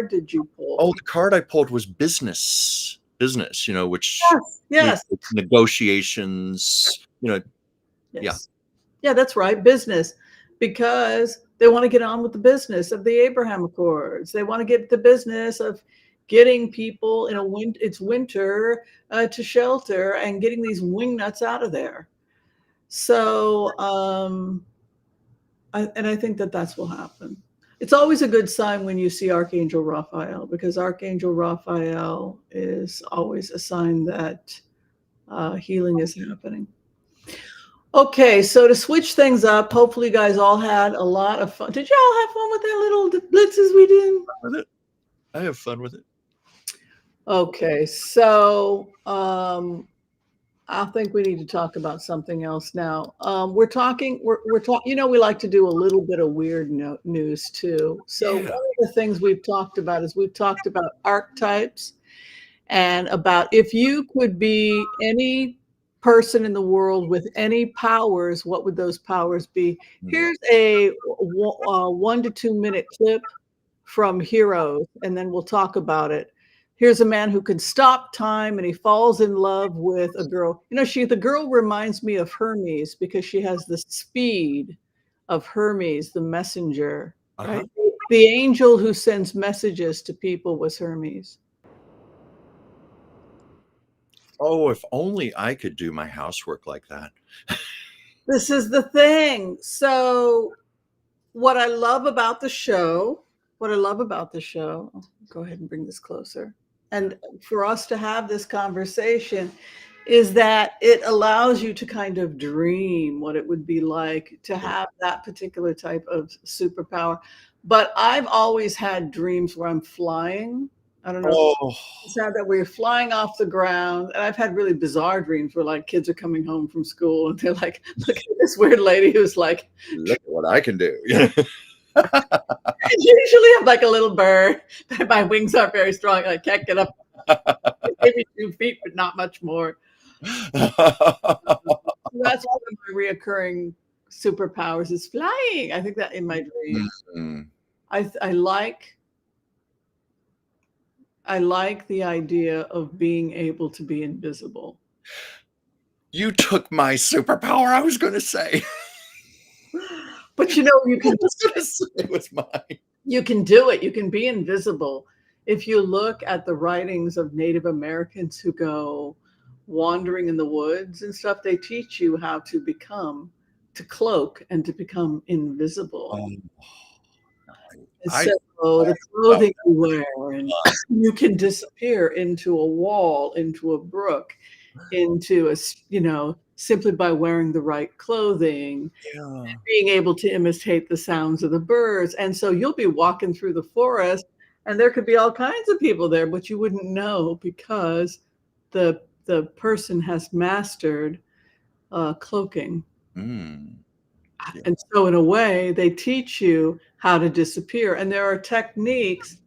did you pull? Oh, the card I pulled was business, which yes. Negotiations, Yes. Yeah. Yeah, that's right. Business, because they want to get on with the business of the Abraham Accords. They want to get the business of getting people it's winter to shelter and getting these wingnuts out of there. So, I think that that's what will happen. It's always a good sign when you see Archangel Raphael, because Archangel Raphael is always a sign that healing is happening. Okay, so to switch things up, hopefully you guys all had a lot of fun. Did you all have fun with that little blitzes we did? With it. I have fun with it. Okay, so I think we need to talk about something else now. We're talking. We like to do a little bit of weird news too. So one of the things we've talked about is archetypes, and about if you could be any person in the world with any powers, what would those powers be? Here's a 1 to 2 minute clip from Heroes, and then we'll talk about it. Here's a man who can stop time, and he falls in love with a girl. The girl reminds me of Hermes, because she has the speed of Hermes, the messenger, right? The angel who sends messages to people was Hermes. Oh, if only I could do my housework like that. This is the thing. So what I love about the show, go ahead and bring this closer. and for us to have this conversation is that it allows you to kind of dream what it would be like to have that particular type of superpower. But I've always had dreams where I'm flying. I don't know if Oh, it's sad that we're flying off the ground. And I've had really bizarre dreams where like kids are coming home from school and they're like, look at this weird lady who's like, look at what I can do. usually I'm like a little bird. My wings aren't very strong. I can't get up maybe 2 feet, but not much more. So that's one of my reoccurring superpowers is flying. I think that in my dreams. Mhm. I like the idea of being able to be invisible. You took my superpower, I was gonna say. But you know, you I can was gonna say it was mine. you can do it. You can be invisible. If you look at the writings of Native Americans who go wandering in the woods and stuff, they teach you how to cloak and to become invisible. Oh, And I so the clothing you wear, and you can disappear into a wall, into a brook, into simply by wearing the right clothing, yeah. being able to imitate the sounds of the birds. And so you'll be walking through the forest and there could be all kinds of people there, but you wouldn't know because the person has mastered cloaking. Mm, yeah. And so in a way, they teach you how to disappear. And there are techniques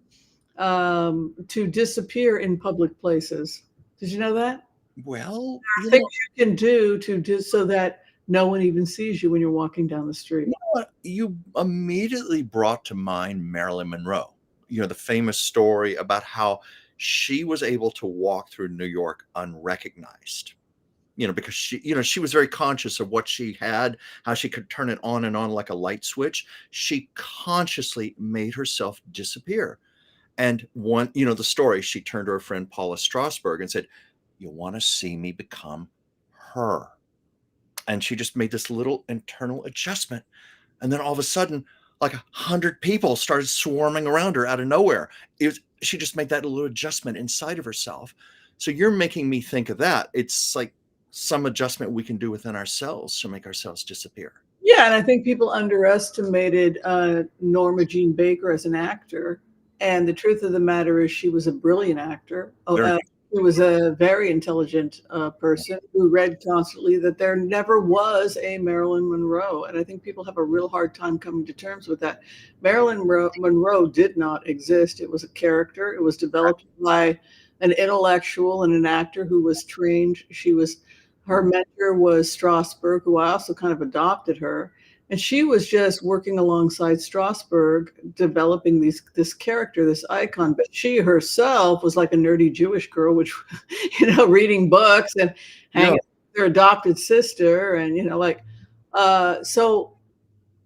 to disappear in public places. Did you know that? Well, Things you can do to just so that no one even sees you when you're walking down the street. what? You immediately brought to mind Marilyn Monroe. The famous story about how she was able to walk through New York unrecognized. Because she was very conscious of what she had, how she could turn it on and on like a light switch. She consciously made herself disappear. And the story, she turned to her friend Paula Strasberg and said, "You want to see me become her?" And she just made this little internal adjustment. And then all of a sudden, like 100 people started swarming around her out of nowhere. She just made that little adjustment inside of herself. So you're making me think of that. It's like some adjustment we can do within ourselves to make ourselves disappear. Yeah, and I think people underestimated Norma Jean Baker as an actor. And the truth of the matter is, she was a brilliant actor. She was a very intelligent person who read constantly that there never was a Marilyn Monroe. And I think people have a real hard time coming to terms with that. Marilyn Monroe did not exist. It was a character. It was developed by an intellectual and an actor who was trained. Her mentor was Strasberg, who I also kind of adopted her. And she was just working alongside Strasberg, developing this character, this icon. But she herself was like a nerdy Jewish girl, which, reading books and hanging with her adopted sister. And, so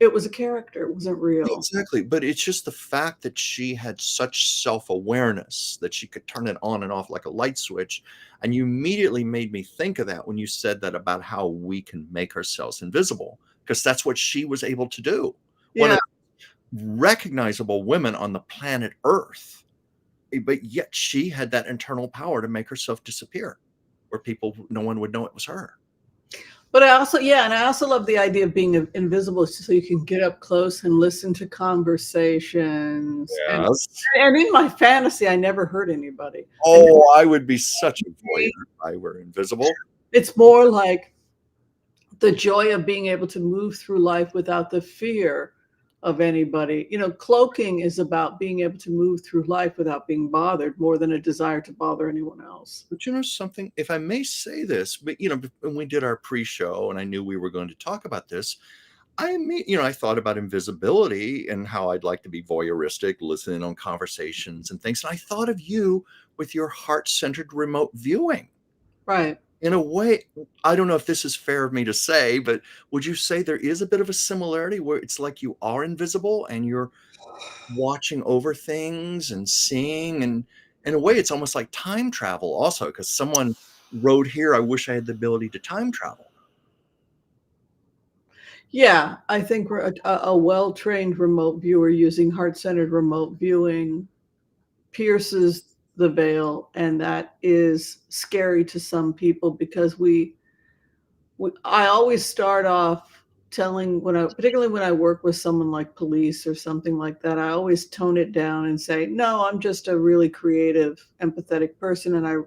it was a character. It wasn't real. Exactly. But it's just the fact that she had such self-awareness that she could turn it on and off like a light switch. And you immediately made me think of that when you said that about how we can make ourselves invisible, because that's what she was able to do. Yeah. One of the recognizable women on the planet Earth. But yet she had that internal power to make herself disappear where no one would know it was her. But I also love the idea of being invisible so you can get up close and listen to conversations. Yes. And in my fantasy, I never hurt anybody. Oh, I would be such a voyeur if I were invisible. It's more like the joy of being able to move through life without the fear of anybody. Cloaking is about being able to move through life without being bothered more than a desire to bother anyone else. But something, if I may say this, but when we did our pre-show and I knew we were going to talk about this, I thought about invisibility and how I'd like to be voyeuristic, listening on conversations and things. And I thought of you with your heart-centered remote viewing. Right. In a way, I don't know if this is fair of me to say, but would you say there is a bit of a similarity where it's like you are invisible and you're watching over things and seeing, and in a way it's almost like time travel also, because someone wrote here, I wish I had the ability to time travel. Yeah, I think we're a well-trained remote viewer using heart-centered remote viewing pierces the veil, and that is scary to some people because I always start off telling particularly when I work with someone like police or something like that, I always tone it down and say, no, I'm just a really creative, empathetic person. And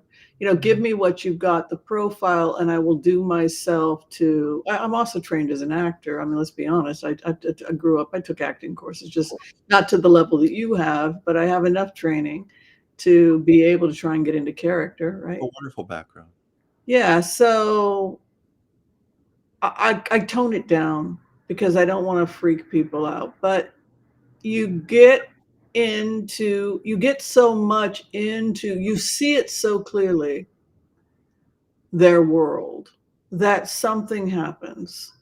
give me what you've got, the profile, and I will do myself I'm also trained as an actor. I mean, let's be honest. I grew up, I took acting courses, just not to the level that you have, but I have enough training to be able to try and get into character, right? A wonderful background. Yeah. So I tone it down because I don't want to freak people out. But you get so much into, you see it so clearly, their world, that something happens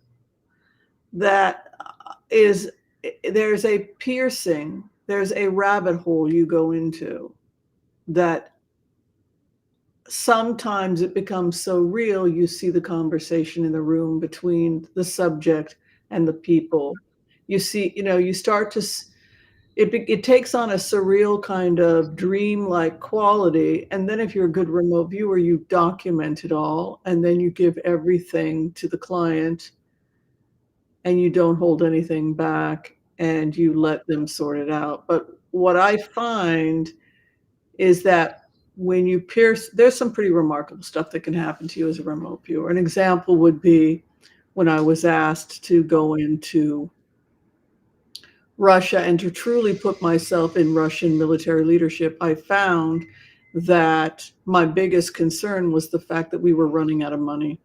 that there's a piercing, there's a rabbit hole you go into that sometimes it becomes so real, you see the conversation in the room between the subject and the people. You see, you start to, it takes on a surreal kind of dream-like quality. And then if you're a good remote viewer, you document it all, and then you give everything to the client, and you don't hold anything back, and you let them sort it out. But what I find is that when you pierce, there's some pretty remarkable stuff that can happen to you as a remote viewer. An example would be when I was asked to go into Russia and to truly put myself in Russian military leadership. I found that my biggest concern was the fact that we were running out of money,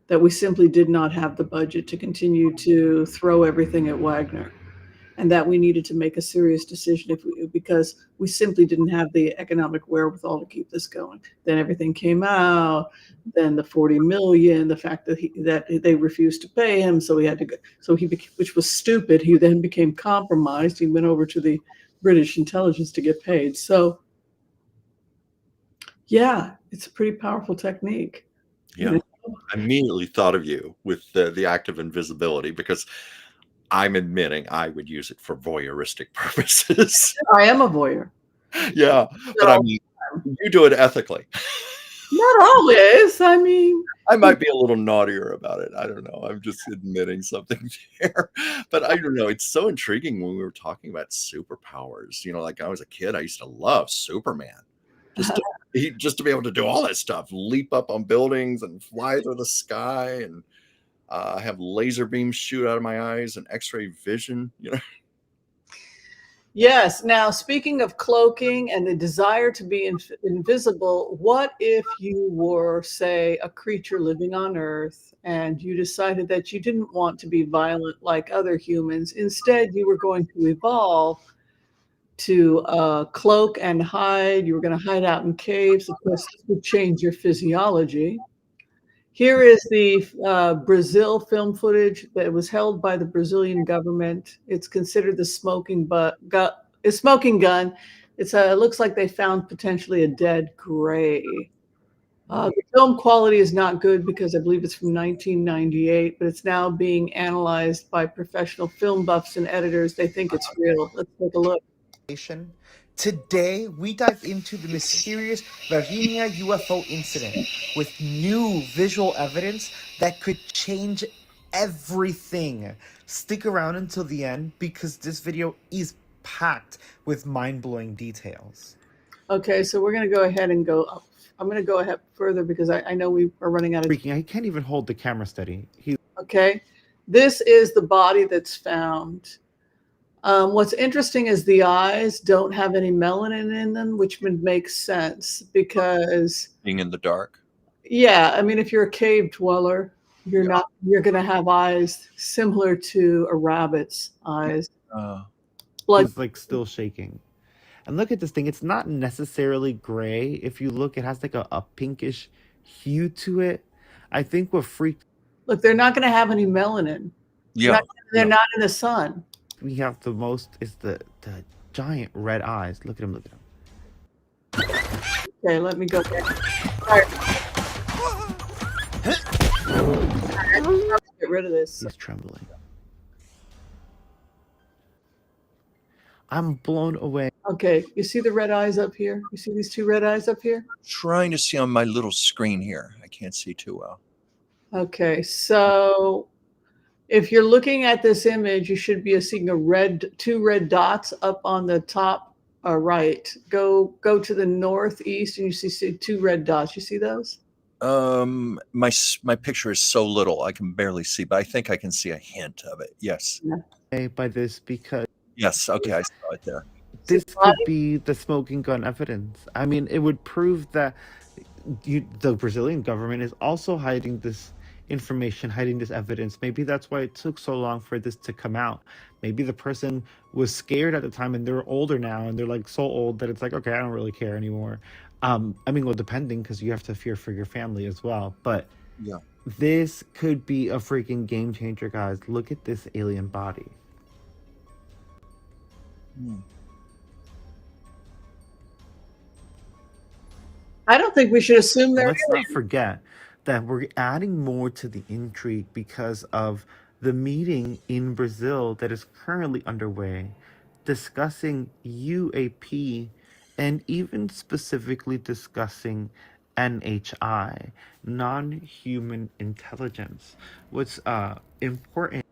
that we simply did not have the budget to continue to throw everything at Wagner, and that we needed to make a serious decision because we simply didn't have the economic wherewithal to keep this going. Then everything came out, then the 40 million, the fact that they refused to pay him, so he had to go. So which was stupid. He then became compromised. He went over to the British intelligence to get paid. So yeah, it's a pretty powerful technique. Yeah. I immediately thought of you with the act of invisibility, because I'm admitting I would use it for voyeuristic purposes. I am a voyeur. Yeah, but I mean, you do it ethically. Not always. I mean, I might be a little naughtier about it. I don't know. I'm just admitting something there. But I don't know. It's so intriguing when we were talking about superpowers. Like when I was a kid, I used to love Superman. Just to be able to do all that stuff, leap up on buildings and fly through the sky and have laser beams shoot out of my eyes and X-ray vision. Yes. Now, speaking of cloaking and the desire to be invisible, what if you were, say, a creature living on Earth and you decided that you didn't want to be violent like other humans? Instead, you were going to evolve to cloak and hide. You were going to hide out in caves. Of course, this would change your physiology. Here is the Brazil film footage that was held by the Brazilian government. It's considered the smoking gun. It looks like they found potentially a dead gray. The film quality is not good because I believe it's from 1998, but it's now being analyzed by professional film buffs and editors. They think it's real. Let's take a look. Today, we dive into the mysterious Virginia UFO incident with new visual evidence that could change everything. Stick around until the end because this video is packed with mind-blowing details. Okay, so we're going to go ahead and go up. I'm going to go ahead further because I know we are running out of time. I can't even hold the camera steady. Okay, this is the body that's found. What's interesting is the eyes don't have any melanin in them, which would make sense because being in the dark. Yeah, I mean, if you're a cave dweller, you're going to have eyes similar to a rabbit's eyes. It's like still shaking. And look at this thing. It's not necessarily gray. If you look, it has like a pinkish hue to it. I think what freaked. Look, they're not going to have any melanin. Yeah, they're not in the sun. We have the most is the giant red eyes. Look at him. Look at him. Okay, let me go back. All right. Get rid of this. He's trembling. I'm blown away. Okay, you see the red eyes up here? You see these two red eyes up here? Trying to see on my little screen here. I can't see too well. Okay, so if you're looking at this image, you should be seeing two red dots up on the top right. Go to the northeast, and you see two red dots. You see those? My picture is so little I can barely see, but I think I can see a hint of it. Yes. By this because Yes. Okay, I saw it there. this could be the smoking gun evidence. I mean, it would prove that the Brazilian government is also hiding this information, hiding this evidence. Maybe that's why it took so long for this to come out. Maybe the person was scared at the time and they're older now and they're like so old that it's like, okay, I don't really care anymore. I mean, well, depending, because you have to fear for your family as well. But yeah, this could be a freaking game changer, guys. Look at this alien body. I don't think we should assume they're Let's not forget that we're adding more to the intrigue because of the meeting in Brazil that is currently underway, discussing UAP and even specifically discussing NHI, non-human intelligence. What's important.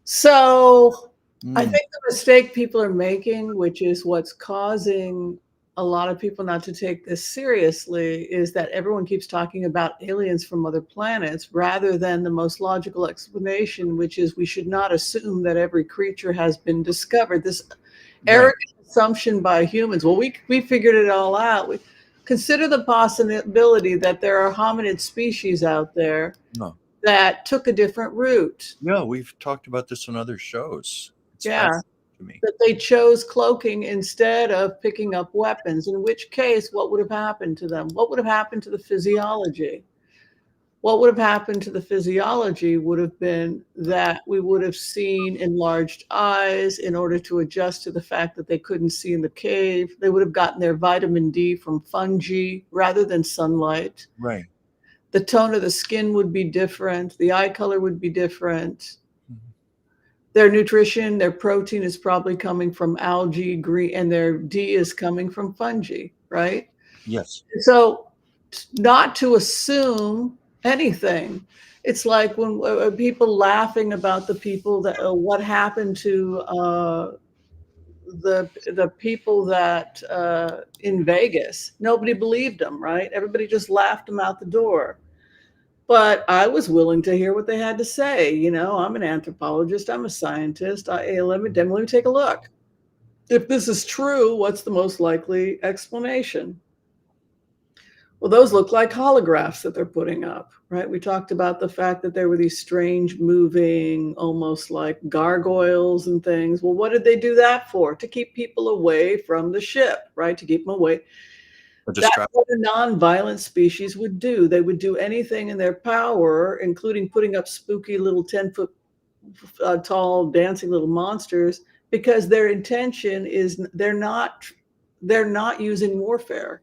So I think the mistake people are making, which is what's causing a lot of people not to take this seriously, is that everyone keeps talking about aliens from other planets rather than the most logical explanation, which is we should not assume that every creature has been discovered. This arrogant assumption by humans, well, we figured it all out. We consider the possibility that there are hominid species out there that took a different route. Yeah, we've talked about this on other shows. It's that they chose cloaking instead of picking up weapons, in which case, what would have happened to them? What would have happened to the physiology? What would have happened to the physiology would have been that we would have seen enlarged eyes in order to adjust to the fact that they couldn't see in the cave. They would have gotten their vitamin D from fungi rather than sunlight. Right. The tone of the skin would be different. The eye color would be different. Their nutrition, their protein is probably coming from algae, green, and their D is coming from fungi, right? Yes. So not to assume anything. It's like when people laughing about the people that what happened to the people that in Vegas. Nobody believed them, right? Everybody just laughed them out the door. But I was willing to hear what they had to say. You know, I'm an anthropologist. I'm a scientist. Let me take a look. If this is true, what's the most likely explanation? Well, those look like holographs that they're putting up, right? We talked about the fact that there were these strange moving, almost like gargoyles and things. Well, what did they do that for? To keep people away from the ship, right? To keep them away. That's what a non-violent species would do. They would do anything in their power, including putting up spooky little 10-foot tall dancing little monsters, because their intention is they're not using warfare.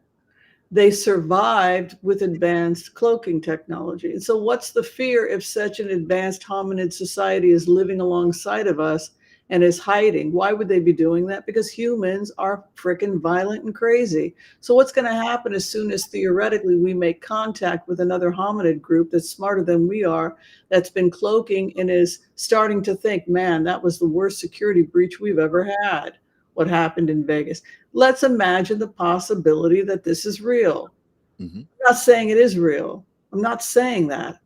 They survived with advanced cloaking technology. And so what's the fear if such an advanced hominid society is living alongside of us and is hiding? Why would they be doing that? Because humans are freaking violent and crazy. So what's going to happen as soon as theoretically we make contact with another hominid group that's smarter than we are, that's been cloaking and is starting to think, man, that was the worst security breach we've ever had. What happened in Vegas? Let's imagine the possibility that this is real. I'm not saying it is real. I'm not saying that.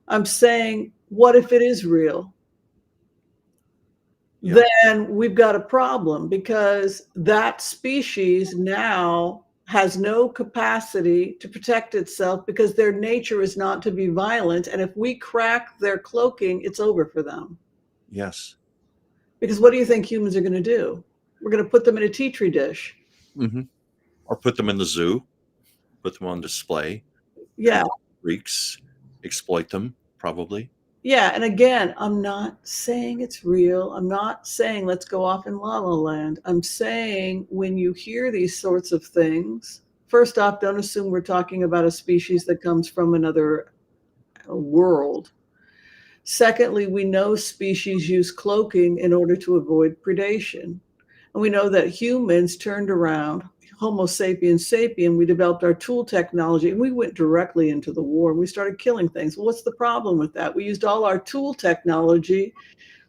I'm saying, what if it is real? Then we've got a problem, because that species now has no capacity to protect itself because their nature is not to be violent. And if we crack their cloaking, it's over for them. Yes. Because what do you think humans are going to do? We're going to put them in a Petri dish. Or put them in the zoo, put them on display. Yeah. Freaks, exploit them, probably. Yeah, and again, I'm not saying it's real. I'm not saying let's go off in La La Land. I'm saying when you hear these sorts of things, first off, don't assume we're talking about a species that comes from another world. Secondly, we know species use cloaking in order to avoid predation. And we know that humans turned around, Homo sapiens sapien, we developed our tool technology, and we went directly into the war. We started killing things. Well, what's the problem with that? We used all our tool technology.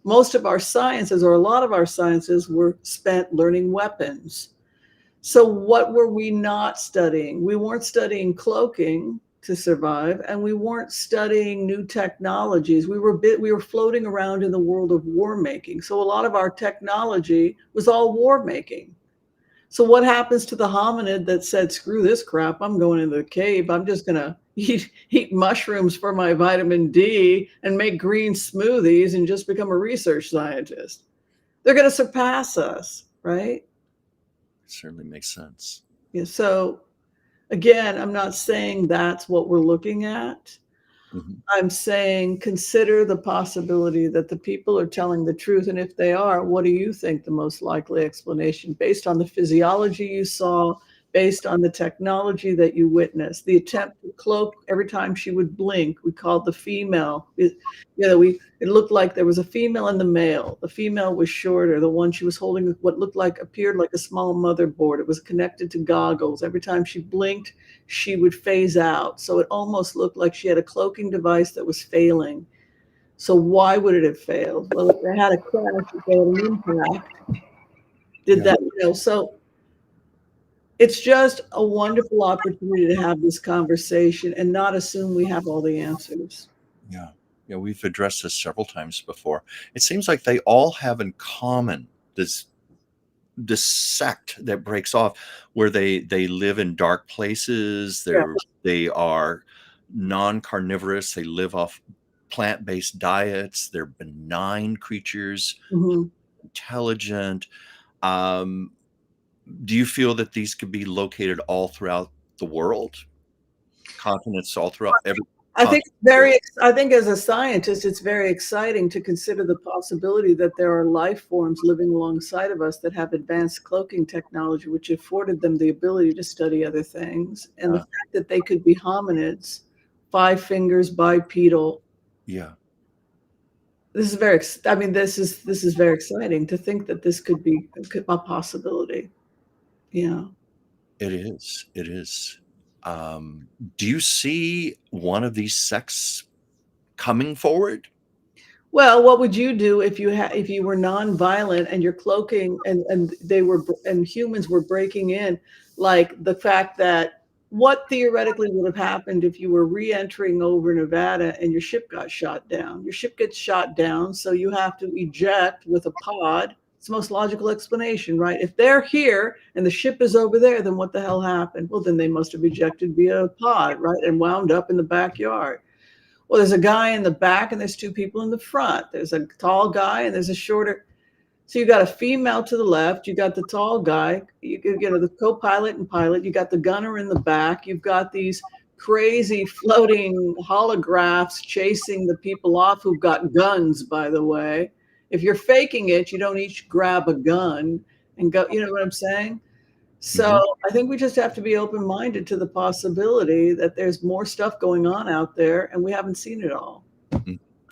Most of our sciences, or a lot of our sciences, were spent learning weapons. So what were we not studying? We weren't studying cloaking to survive, and we weren't studying new technologies. We were floating around in the world of war making. So a lot of our technology was all war making. So what happens to the hominid that said, screw this crap, I'm going into the cave, I'm just going to eat mushrooms for my vitamin D and make green smoothies and just become a research scientist? They're going to surpass us, right? Certainly makes sense. Yeah, so again, I'm not saying that's what we're looking at. I'm saying consider the possibility that the people are telling the truth. And if they are, what do you think the most likely explanation, based on the physiology you saw, based on the technology that you witnessed? The attempt to cloak every time she would blink, we called the female. It looked like there was a female and the male. The female was shorter. The one she was holding what appeared like a small motherboard. It was connected to goggles. Every time she blinked, she would phase out. So it almost looked like she had a cloaking device that was failing. So why would it have failed? Well, if they had a crash, if they had an impact, so it's just a wonderful opportunity to have this conversation and not assume we have all the answers. Yeah. Yeah, we've addressed this several times before. It seems like they all have in common this sect that breaks off, where they live in dark places. They are non-carnivorous. They live off plant-based diets. They're benign creatures, intelligent. Do you feel that these could be located all throughout the world? Continents all throughout every I think as a scientist, it's very exciting to consider the possibility that there are life forms living alongside of us that have advanced cloaking technology, which afforded them the ability to study other things. And the fact that they could be hominids, 5 fingers, bipedal. Yeah. This is very exciting to think that this could be a possibility. Yeah. It is. It is. Do you see one of these sects coming forward? Well, what would you do if you were nonviolent and you're cloaking and humans were breaking in? Like the fact that what theoretically would have happened if you were re-entering over Nevada and your ship got shot down? Your ship gets shot down, so you have to eject with a pod. It's the most logical explanation, right? If they're here and the ship is over there, then what the hell happened? Well, then they must have ejected via a pod, right? And wound up in the backyard. Well, there's a guy in the back and there's 2 people in the front. There's a tall guy and there's a shorter. So you got a female to the left. You got the tall guy. The co-pilot and pilot. You got the gunner in the back. You've got these crazy floating holographs chasing the people off who've got guns, by the way. If you're faking it, you don't each grab a gun and go, you know what I'm saying? So I think we just have to be open-minded to the possibility that there's more stuff going on out there and we haven't seen it all.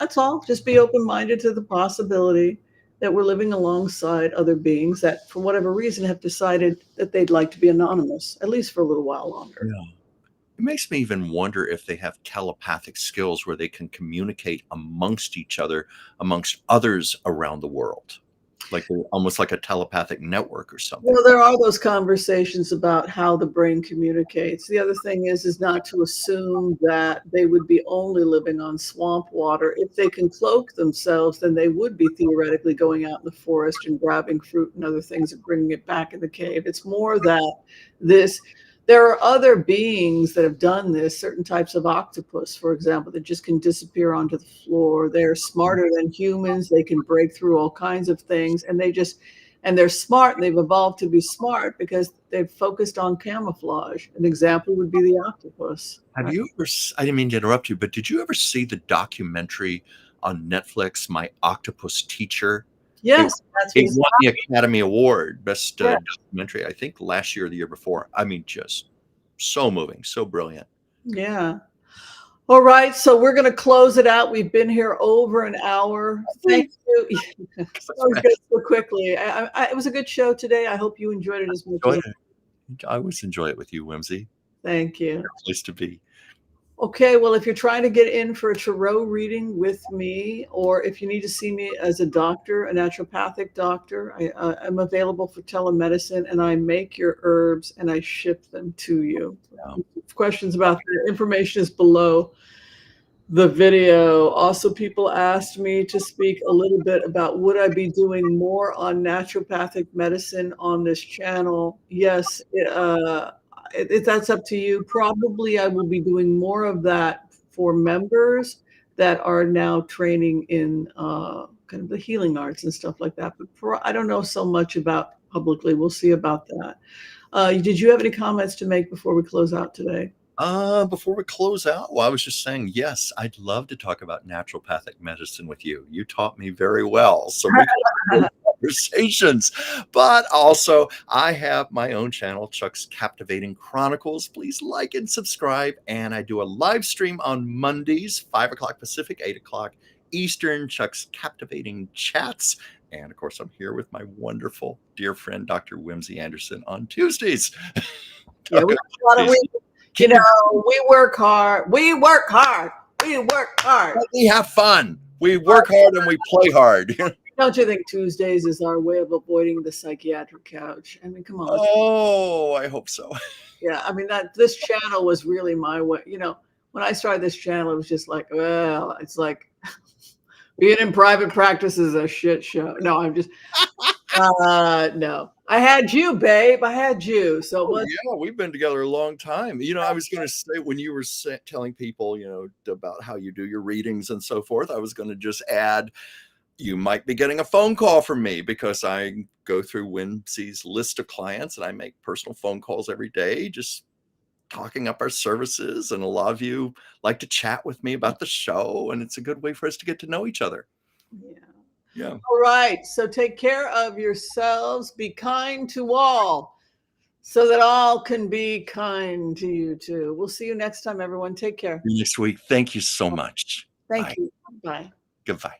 That's all. Just be open-minded to the possibility that we're living alongside other beings that, for whatever reason, have decided that they'd like to be anonymous, at least for a little while longer. Yeah. It makes me even wonder if they have telepathic skills where they can communicate amongst each other, amongst others around the world, like almost like a telepathic network or something. Well, there are those conversations about how the brain communicates. The other thing is not to assume that they would be only living on swamp water. If they can cloak themselves, then they would be theoretically going out in the forest and grabbing fruit and other things and bringing it back in the cave. It's more that there are other beings that have done this, certain types of octopus, for example, that just can disappear onto the floor. They're smarter than humans. They can break through all kinds of things. And they're smart, and they've evolved to be smart because they've focused on camouflage. An example would be the octopus. Have you ever, I didn't mean to interrupt you, but did you ever see the documentary on Netflix, My Octopus Teacher? Yes. It won the Academy Award, best documentary, I think last year or the year before. I mean, just so moving, so brilliant. Yeah. All right, so we're going to close it out. We've been here over an hour. Thank you. Always goes so quickly. It was a good show today. I hope you enjoyed it as much as I always enjoy it with you, Whimsy. Thank you. Place to be. Okay, well, if you're trying to get in for a tarot reading with me, or if you need to see me as a doctor, a naturopathic doctor, I'm available for telemedicine, and I make your herbs and I ship them to you. Yeah. Questions about the information is below the video. Also, people asked me to speak a little bit about would I be doing more on naturopathic medicine on this channel. Yes, that's up to you. Probably I will be doing more of that for members that are now training in kind of the healing arts and stuff like that. But I don't know so much about publicly. We'll see about that. Did you have any comments to make before we close out today? Before we close out, well, I was just saying, yes, I'd love to talk about naturopathic medicine with you. You taught me very well. So we can have conversations. But also, I have my own channel, Chuck's Captivating Chronicles. Please like and subscribe. And I do a live stream on Mondays, 5 o'clock Pacific, 8 o'clock Eastern, Chuck's Captivating Chats. And of course, I'm here with my wonderful dear friend, Dr. Whimsy Anderson, on Tuesdays. Yeah, we have a lot of you know, we work hard. We work hard. We work hard. But we have fun. We work hard and we play hard. Don't you think Tuesdays is our way of avoiding the psychiatric couch? I mean, come on. Oh, I hope so. Yeah, I mean this channel was really my way. You know, when I started this channel, it was just like, well, it's like being in private practice is a shit show. No, I'm just no. I had you, babe. I had you. So yeah, we've been together a long time. You know, I was going to say when you were telling people, you know, about how you do your readings and so forth, I was going to just add, you might be getting a phone call from me because I go through Whimsy's list of clients and I make personal phone calls every day, just talking up our services. And a lot of you like to chat with me about the show, and it's a good way for us to get to know each other. Yeah. Yeah. All right. So take care of yourselves. Be kind to all so that all can be kind to you too. We'll see you next time, everyone. Take care. Next week. Thank you so much. Thank you. Bye. Goodbye.